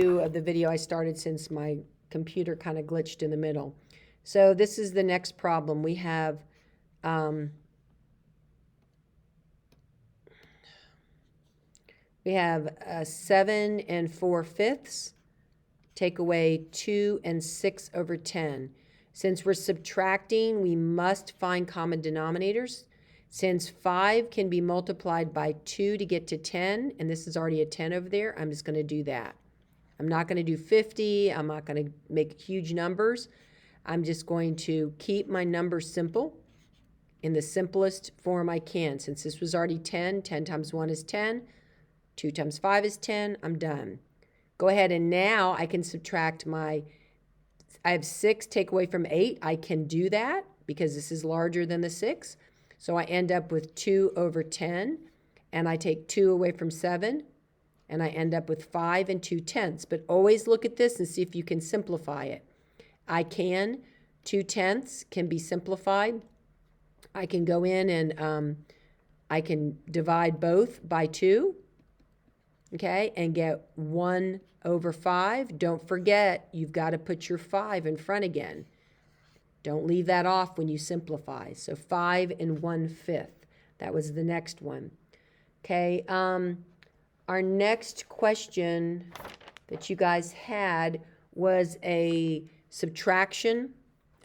of the video I started since my computer kind of glitched in the middle. So this is the next problem. We have 7 4/5. Take away 2 6/10. Since we're subtracting, we must find common denominators. Since 5 can be multiplied by 2 to get to 10, and this is already a 10 over there, I'm just going to do that. I'm not going to do 50. I'm not going to make huge numbers. I'm just going to keep my numbers simple in the simplest form I can. Since this was already 10, 10 times 1 is 10. 2 times 5 is 10. I'm done. Go ahead and now I can subtract I have 6 take away from 8. I can do that because this is larger than the 6. So I end up with 2 over 10. And I take 2 away from 7. And I end up with 5 2/10. But always look at this and see if you can simplify it. I can. 2/10 can be simplified. I can go in and I can divide both by 2. Okay, and get 1 over 5. Don't forget, you've got to put your 5 in front again. Don't leave that off when you simplify. So 5 1/5. That was the next one. Okay, our next question that you guys had was a subtraction.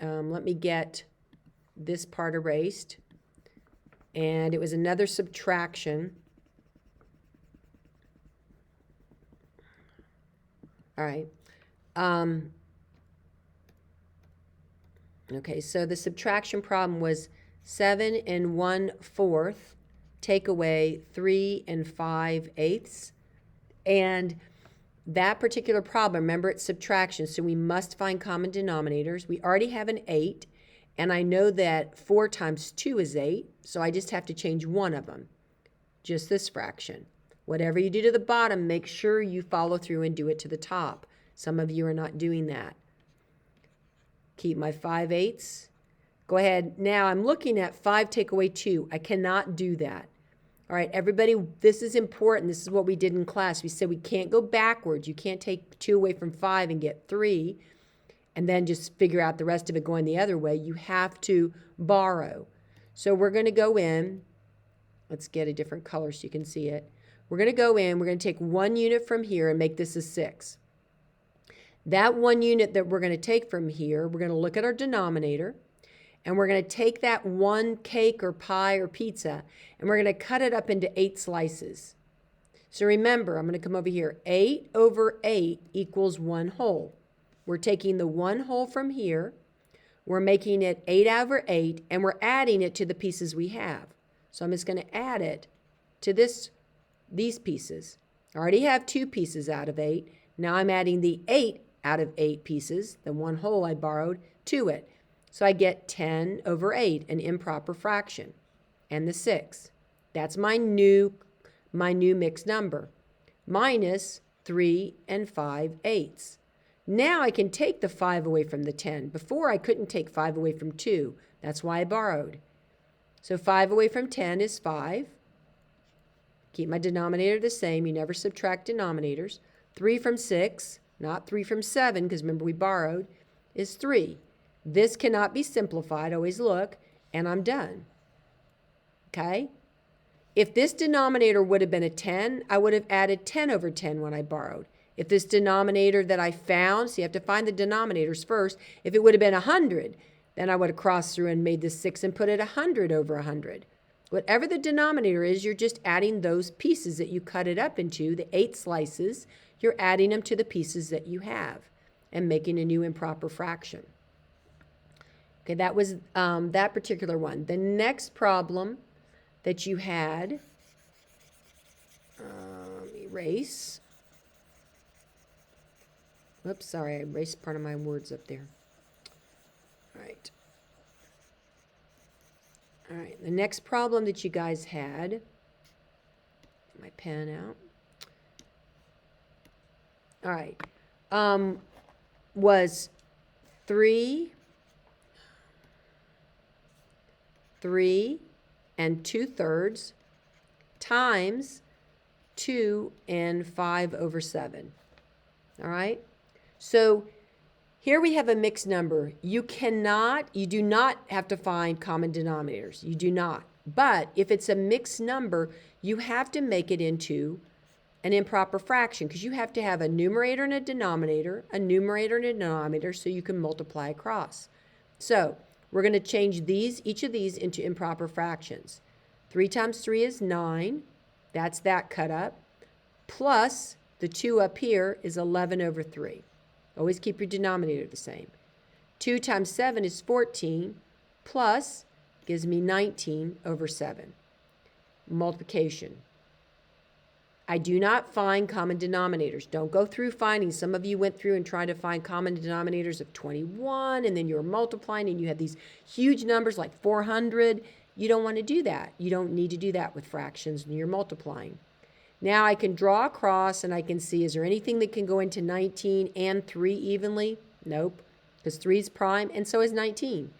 Let me get this part erased. And it was another subtraction. All right. Okay, so the subtraction problem was 7 1/4. Take away 3 5/8. And that particular problem, remember, it's subtraction, so we must find common denominators. We already have an 8, and I know that 4 times 2 is 8, so I just have to change one of them, just this fraction. Whatever you do to the bottom, make sure you follow through and do it to the top. Some of you are not doing that. Keep my 5/8. Go ahead. Now I'm looking at 5 take away 2. I cannot do that. All right, everybody, this is important. This is what we did in class. We said we can't go backwards. You can't take 2 away from 5 and get 3 and then just figure out the rest of it going the other way. You have to borrow. So we're going to go in. Let's get a different color so you can see it. We're going to go in. We're going to take 1 unit from here and make this a 6. That 1 unit that we're going to take from here, we're going to look at our denominator. And we're going to take that 1 cake or pie or pizza, and we're going to cut it up into 8 slices. So remember, I'm going to come over here. 8 over 8 equals 1 whole. We're taking the 1 whole from here. We're making it 8 over 8, and we're adding it to the pieces we have. So I'm just going to add it to these pieces. I already have 2 pieces out of 8. Now I'm adding the 8 out of 8 pieces, the 1 whole I borrowed, to it. So I get 10 over 8, an improper fraction, and the 6. That's my new mixed number, minus 3 5/8. Now I can take the 5 away from the 10. Before I couldn't take 5 away from 2. That's why I borrowed. So 5 away from 10 is 5. Keep my denominator the same. You never subtract denominators. 3 from 6, not 3 from 7, because remember we borrowed, is 3. This cannot be simplified. Always look, and I'm done. Okay? If this denominator would have been a 10, I would have added 10 over 10 when I borrowed. If this denominator that I found, so you have to find the denominators first, if it would have been 100, then I would have crossed through and made this 6 and put it 100 over 100. Whatever the denominator is, you're just adding those pieces that you cut it up into, the 8 slices, you're adding them to the pieces that you have and making a new improper fraction. Okay, that was that particular one. The next problem that you had, erase. Oops, sorry, I erased part of my words up there. All right. All right, the next problem that you guys had, get my pen out. All right, was 3 2/3 times 2 5/7. All right? So here we have a mixed number. You do not have to find common denominators. You do not. But if it's a mixed number, you have to make it into an improper fraction because you have to have a numerator and a denominator, so you can multiply across. So we're going to change each of these into improper fractions. 3 times 3 is 9. That's that cut up. Plus the 2 up here is 11 over 3. Always keep your denominator the same. 2 times 7 is 14. Plus gives me 19 over 7. Multiplication. I do not find common denominators. Don't go through finding. Some of you went through and tried to find common denominators of 21, and then you were multiplying, and you had these huge numbers like 400. You don't want to do that. You don't need to do that with fractions when you're multiplying. Now I can draw across, and I can see, is there anything that can go into 19 and 3 evenly? Nope, because 3 is prime, and so is 19.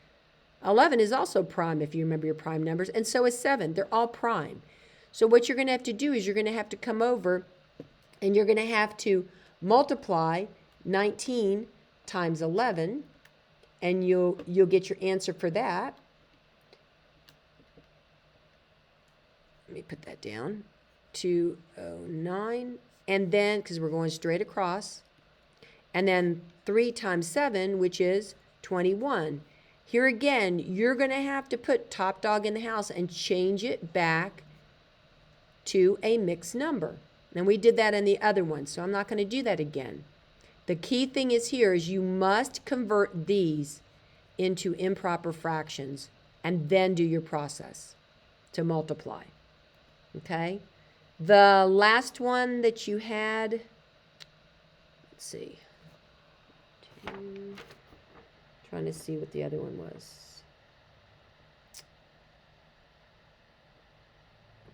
11 is also prime, if you remember your prime numbers, and so is 7. They're all prime. So what you're going to have to do is you're going to have to come over and you're going to have to multiply 19 times 11, and you'll get your answer for that. Let me put that down. 209, and then, because we're going straight across, and then 3 times 7, which is 21. Here again, you're going to have to put top dog in the house and change it back to a mixed number. And we did that in the other one, so I'm not going to do that again. The key thing is here is you must convert these into improper fractions and then do your process to multiply. Okay? The last one that you had, let's see. Trying to see what the other one was.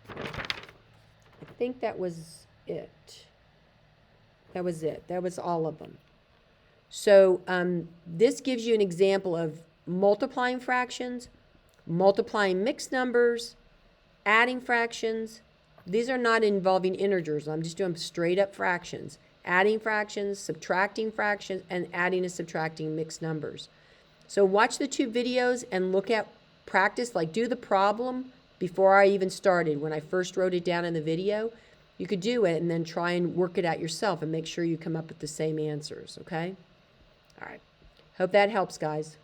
I think that was it. That was it. That was all of them. So this gives you an example of multiplying fractions, multiplying mixed numbers, adding fractions. These are not involving integers. I'm just doing straight up fractions. Adding fractions, subtracting fractions, and adding and subtracting mixed numbers. So watch the 2 videos and look at practice, like do the problem before I even started. When I first wrote it down in the video, you could do it and then try and work it out yourself and make sure you come up with the same answers, okay? All right. Hope that helps, guys.